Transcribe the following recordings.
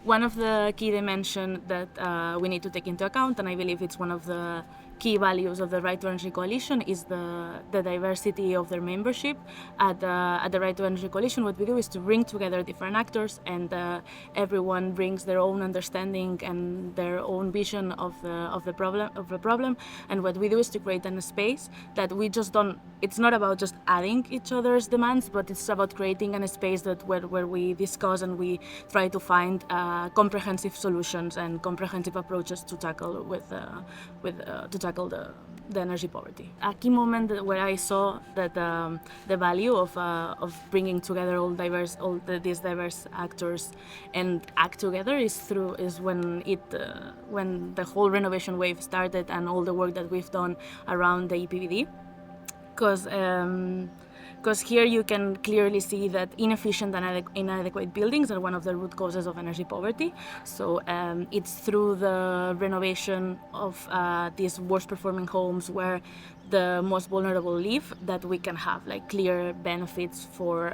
One of the key dimensions that we need to take into account, and I believe it's one of the key values of the Right to Energy Coalition, is the diversity of their membership. At the Right to Energy Coalition, what we do is to bring together different actors, and everyone brings their own understanding and their own vision of the problem. And what we do is to create a space that we just don't. It's not about just adding each other's demands, but it's about creating a space that where we discuss and we try to find comprehensive solutions and comprehensive approaches to tackle the energy poverty. A key moment where I saw that the value of bringing together these diverse actors and act together is when the whole renovation wave started and all the work that we've done around the EPBD. Because here you can clearly see that inefficient and inadequate buildings are one of the root causes of energy poverty. So it's through the renovation of these worst performing homes where the most vulnerable live that we can have like clear benefits for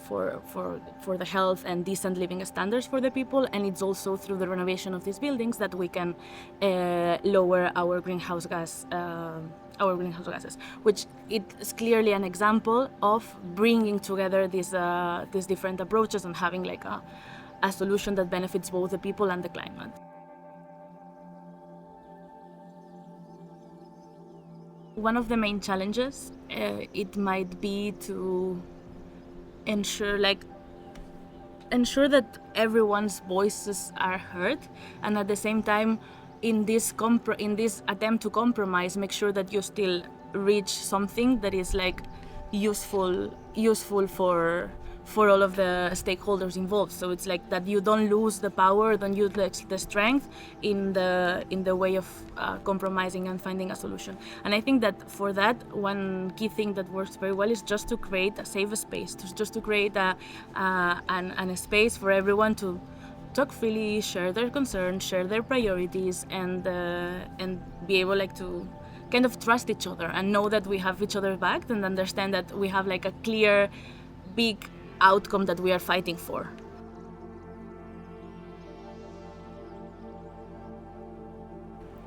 the health and decent living standards for the people. And it's also through the renovation of these buildings that we can lower our greenhouse gases, which is clearly an example of bringing together these different approaches and having like a solution that benefits both the people and the climate. One of the main challenges it might be to ensure that everyone's voices are heard, and at the same time in this attempt to compromise, make sure that you still reach something that is like useful for all of the stakeholders involved. So it's like that you don't lose the power, don't use the strength in the way of compromising and finding a solution. And I think that for that, one key thing that works very well is just to create a safe space, just to create a space for everyone to talk freely, share their concerns, share their priorities, and be able like to kind of trust each other and know that we have each other back and understand that we have like a clear, big outcome that we are fighting for.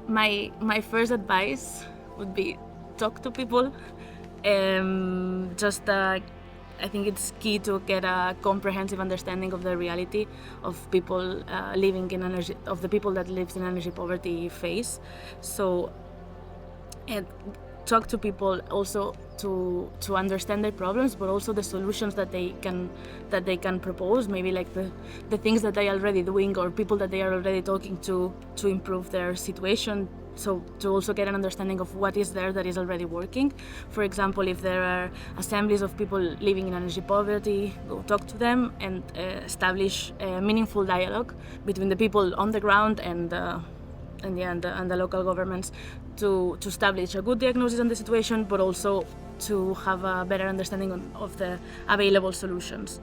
My first advice would be talk to people. I think it's key to get a comprehensive understanding of the reality of people of the people that lives in energy poverty phase. So, talk to people also to understand their problems, but also the solutions that they can propose. Maybe like the things that they are already doing or people that they are already talking to improve their situation. So to also get an understanding of what is there that is already working. For example, if there are assemblies of people living in energy poverty, go talk to them and establish a meaningful dialogue between the people on the ground and the local governments to establish a good diagnosis on the situation, but also to have a better understanding of the available solutions.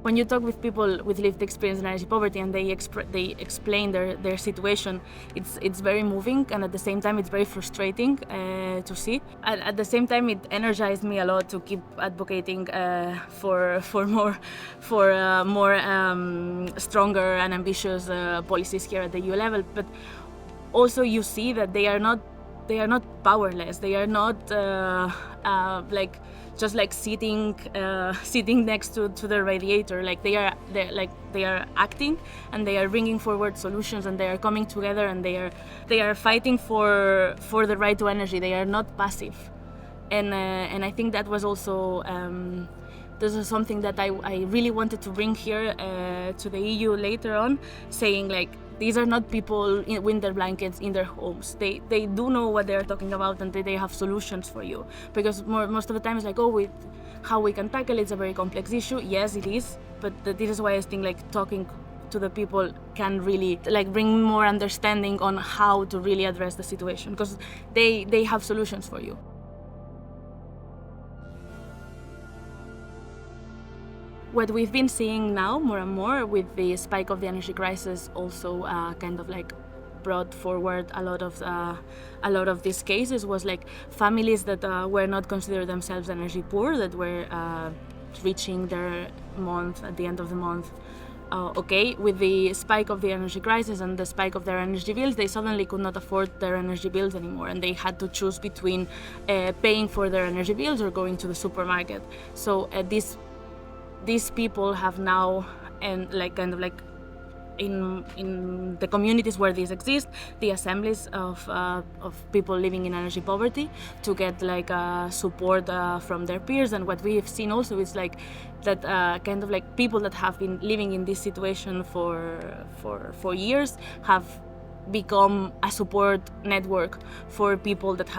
When you talk with people with lived experience in energy poverty and they explain their situation, it's very moving, and at the same time it's very frustrating to see. At the same time, it energized me a lot to keep advocating for more stronger and ambitious policies here at the EU level. But also you see that they are not powerless. They are not just like sitting next to the radiator. Like they are acting, and they are bringing forward solutions, and they are coming together, and they are fighting for the right to energy. They are not passive, and I think that was also this is something that I really wanted to bring here to the EU later on, saying like, these are not people in winter blankets in their homes. They do know what they're talking about, and they have solutions for you. Because most of the time it's like, how we can tackle it's a very complex issue. Yes, it is, but this is why I think like talking to the people can really like bring more understanding on how to really address the situation, because they have solutions for you. What we've been seeing now more and more with the spike of the energy crisis also kind of like brought forward a lot of these cases was like families that were not considered themselves energy poor, that were reaching their month at the end of the month. Okay, with the spike of the energy crisis and the spike of their energy bills, they suddenly could not afford their energy bills anymore, and they had to choose between paying for their energy bills or going to the supermarket. So these people have now, and like kind of like in the communities where these exist, the assemblies of people living in energy poverty, to get like support from their peers. And what we have seen also is like that kind of like people that have been living in this situation for years have become a support network for people that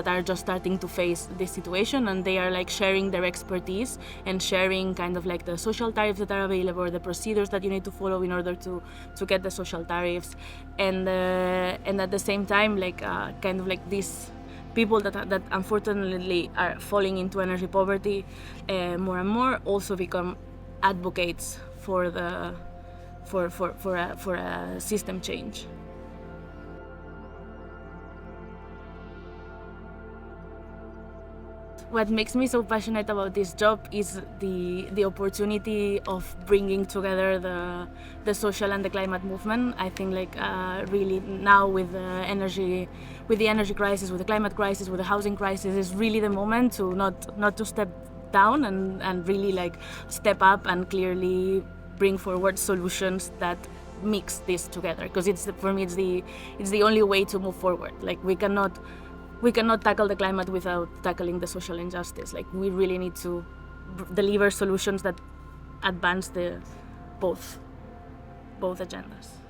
are just starting to face this situation, and they are like sharing their expertise and sharing kind of like the social tariffs that are available, the procedures that you need to follow in order to get the social tariffs, and at the same time like kind of like these people that unfortunately are falling into energy poverty more and more also become advocates for a system change. What makes me so passionate about this job is the opportunity of bringing together the social and the climate movement. I think like really now with the energy crisis, with the climate crisis, with the housing crisis, is really the moment to not to step down and really like step up and clearly bring forward solutions that mix this together, because for me it's the only way to move forward. Like we cannot tackle the climate without tackling the social injustice. Like we really need to deliver solutions that advance both agendas.